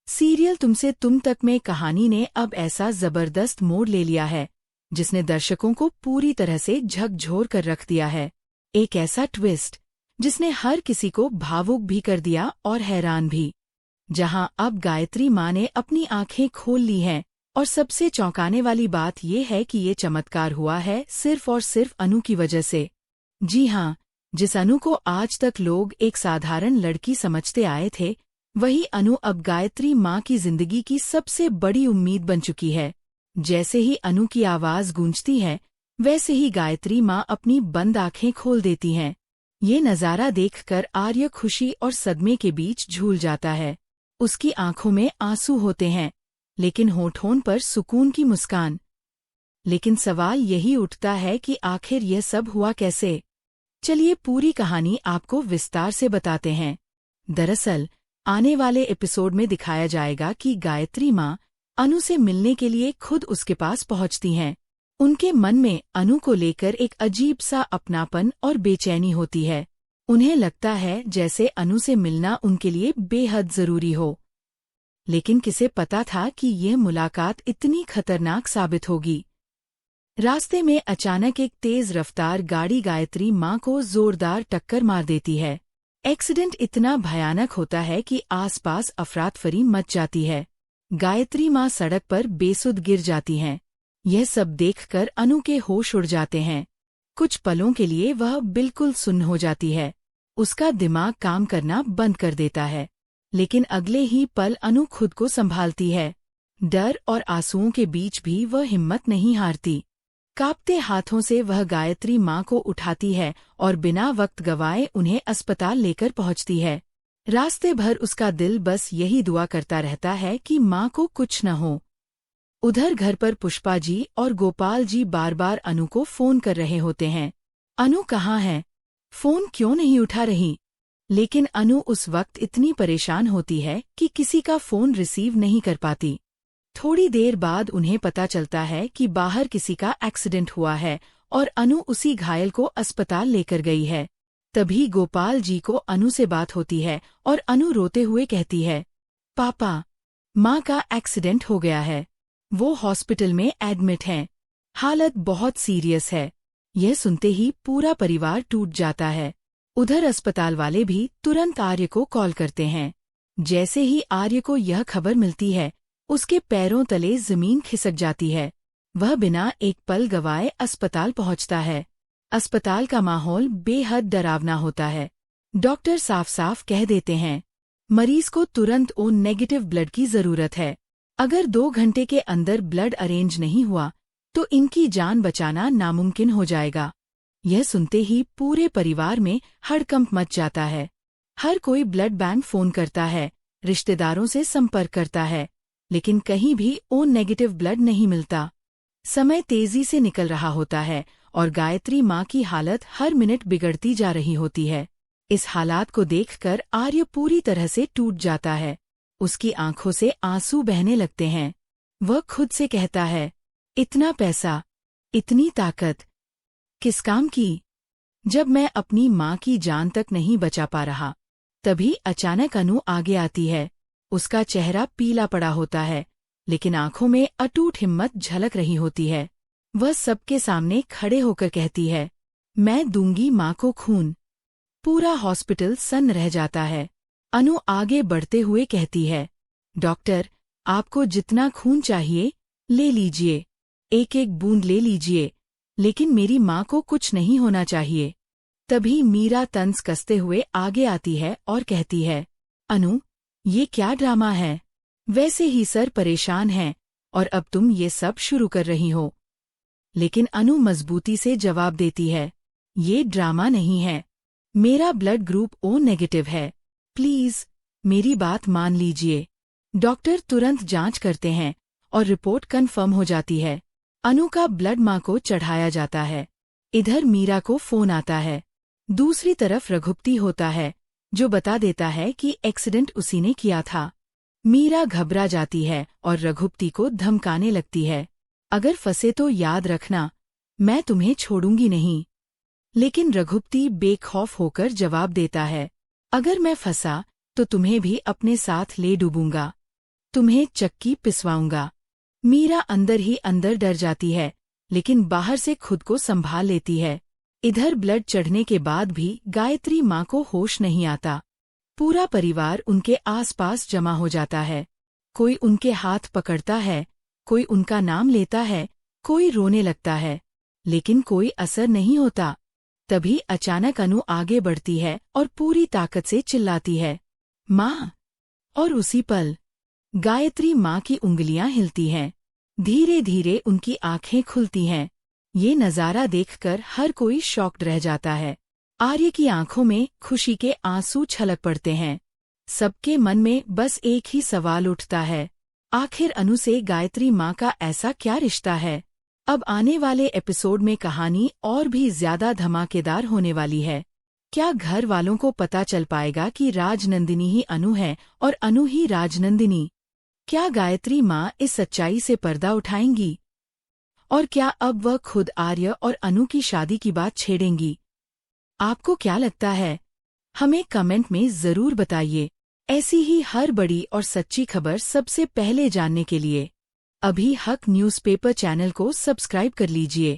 Serial तुमसे तुम तक में कहानी ने अब ऐसा जबरदस्त मोड़ ले लिया है जिसने दर्शकों को पूरी तरह से झकझोर कर रख दिया है। एक ऐसा ट्विस्ट जिसने हर किसी को भावुक भी कर दिया और हैरान भी। जहां अब गायत्री माँ ने अपनी आंखें खोल ली हैं और सबसे चौंकाने वाली बात यह है कि ये चमत्कार हुआ है सिर्फ और सिर्फ अनु की वजह से। जी हाँ, जिस अनु को आज तक लोग एक साधारण लड़की समझते आए थे, वही अनु अब गायत्री माँ की जिंदगी की सबसे बड़ी उम्मीद बन चुकी है। जैसे ही अनु की आवाज गूंजती है, वैसे ही गायत्री माँ अपनी बंद आंखें खोल देती हैं। ये नज़ारा देखकर आर्य खुशी और सदमे के बीच झूल जाता है। उसकी आंखों में आंसू होते हैं, लेकिन होठों पर सुकून की मुस्कान। लेकिन सवाल यही उठता है कि आखिर यह सब हुआ कैसे? चलिए पूरी कहानी आपको विस्तार से बताते हैं। दरअसल आने वाले एपिसोड में दिखाया जाएगा कि गायत्री माँ अनु से मिलने के लिए खुद उसके पास पहुंचती हैं। उनके मन में अनु को लेकर एक अजीब सा अपनापन और बेचैनी होती है। उन्हें लगता है जैसे अनु से मिलना उनके लिए बेहद जरूरी हो। लेकिन किसे पता था कि यह मुलाकात इतनी खतरनाक साबित होगी। रास्ते में अचानक एक तेज रफ्तार गाड़ी गायत्री माँ को जोरदार टक्कर मार देती है। एक्सीडेंट इतना भयानक होता है कि आसपास अफरातफरी मच जाती है। गायत्री माँ सड़क पर बेसुध गिर जाती हैं। यह सब देखकर अनु के होश उड़ जाते हैं। कुछ पलों के लिए वह बिल्कुल सुन्न हो जाती है। उसका दिमाग काम करना बंद कर देता है। लेकिन अगले ही पल अनु खुद को संभालती है। डर और आंसुओं के बीच भी वह हिम्मत नहीं हारती। कांपते हाथों से वह गायत्री माँ को उठाती है और बिना वक्त गवाए उन्हें अस्पताल लेकर पहुंचती है। रास्ते भर उसका दिल बस यही दुआ करता रहता है कि माँ को कुछ न हो। उधर घर पर पुष्पा जी और गोपाल जी बार बार अनु को फोन कर रहे होते हैं। अनु कहाँ है? फोन क्यों नहीं उठा रही? लेकिन अनु उस वक्त इतनी परेशान होती है कि किसी का फोन रिसीव नहीं कर पाती। थोड़ी देर बाद उन्हें पता चलता है कि बाहर किसी का एक्सीडेंट हुआ है और अनु उसी घायल को अस्पताल लेकर गई है। तभी गोपाल जी को अनु से बात होती है और अनु रोते हुए कहती है, पापा, माँ का एक्सीडेंट हो गया है। वो हॉस्पिटल में एडमिट हैं। हालत बहुत सीरियस है। यह सुनते ही पूरा परिवार टूट जाता है। उधर अस्पताल वाले भी तुरंत आर्य को कॉल करते हैं। जैसे ही आर्य को यह खबर मिलती है, उसके पैरों तले जमीन खिसक जाती है। वह बिना एक पल गवाए अस्पताल पहुंचता है। अस्पताल का माहौल बेहद डरावना होता है। डॉक्टर साफ साफ कह देते हैं, मरीज को तुरंत ओ नेगेटिव ब्लड की जरूरत है। अगर 2 घंटे के अंदर ब्लड अरेंज नहीं हुआ तो इनकी जान बचाना नामुमकिन हो जाएगा। यह सुनते ही पूरे परिवार में हड़कंप मच जाता है। हर कोई ब्लड बैंक फोन करता है, रिश्तेदारों से संपर्क करता है, लेकिन कहीं भी ओ नेगेटिव ब्लड नहीं मिलता। समय तेजी से निकल रहा होता है और गायत्री माँ की हालत हर मिनट बिगड़ती जा रही होती है। इस हालात को देखकर आर्य पूरी तरह से टूट जाता है। उसकी आंखों से आंसू बहने लगते हैं। वह खुद से कहता है, इतना पैसा, इतनी ताकत, किस काम की? जब मैं अपनी माँ की जान तक नहीं बचा पा रहा। तभी अचानक अनु आगे आती है। उसका चेहरा पीला पड़ा होता है, लेकिन आंखों में अटूट हिम्मत झलक रही होती है। वह सबके सामने खड़े होकर कहती है, मैं दूंगी माँ को खून। पूरा हॉस्पिटल सन्न रह जाता है। अनु आगे बढ़ते हुए कहती है, डॉक्टर, आपको जितना खून चाहिए ले लीजिए, एक एक बूंद ले लीजिए, लेकिन मेरी माँ को कुछ नहीं होना चाहिए। तभी मीरा तंज कसते हुए आगे आती है और कहती है, अनु, ये क्या ड्रामा है? वैसे ही सर परेशान है और अब तुम ये सब शुरू कर रही हो। लेकिन अनु मजबूती से जवाब देती है, ये ड्रामा नहीं है। मेरा ब्लड ग्रुप ओ नेगेटिव है। प्लीज मेरी बात मान लीजिए। डॉक्टर तुरंत जांच करते हैं और रिपोर्ट कंफर्म हो जाती है। अनु का ब्लड माँ को चढ़ाया जाता है। इधर मीरा को फोन आता है। दूसरी तरफ रघुपति होता है, जो बता देता है कि एक्सीडेंट उसी ने किया था। मीरा घबरा जाती है और रघुपति को धमकाने लगती है, अगर फंसे तो याद रखना, मैं तुम्हें छोड़ूंगी नहीं। लेकिन रघुपति बेखौफ होकर जवाब देता है, अगर मैं फंसा तो तुम्हें भी अपने साथ ले डूबूंगा। तुम्हें चक्की पिसवाऊंगा। मीरा अंदर ही अंदर डर जाती है, लेकिन बाहर से खुद को संभाल लेती है। इधर ब्लड चढ़ने के बाद भी गायत्री माँ को होश नहीं आता। पूरा परिवार उनके आसपास जमा हो जाता है। कोई उनके हाथ पकड़ता है, कोई उनका नाम लेता है, कोई रोने लगता है, लेकिन कोई असर नहीं होता। तभी अचानक अनु आगे बढ़ती है और पूरी ताकत से चिल्लाती है, माँ! और उसी पल गायत्री माँ की उंगलियां हिलती हैं। धीरे धीरे उनकी आंखें खुलती हैं। ये नज़ारा देखकर हर कोई शॉक्ड रह जाता है। आर्य की आंखों में खुशी के आंसू छलक पड़ते हैं। सबके मन में बस एक ही सवाल उठता है, आखिर अनु से गायत्री माँ का ऐसा क्या रिश्ता है? अब आने वाले एपिसोड में कहानी और भी ज्यादा धमाकेदार होने वाली है। क्या घर वालों को पता चल पाएगा कि राजनंदिनी ही अनु है और अनु ही राजनंदिनी? क्या गायत्री माँ इस सच्चाई से पर्दा उठाएंगी? और क्या अब वह खुद आर्य और अनु की शादी की बात छेड़ेंगी? आपको क्या लगता है? हमें कमेंट में जरूर बताइए। ऐसी ही हर बड़ी और सच्ची खबर सबसे पहले जानने के लिए अभी हक न्यूज़पेपर चैनल को सब्सक्राइब कर लीजिए।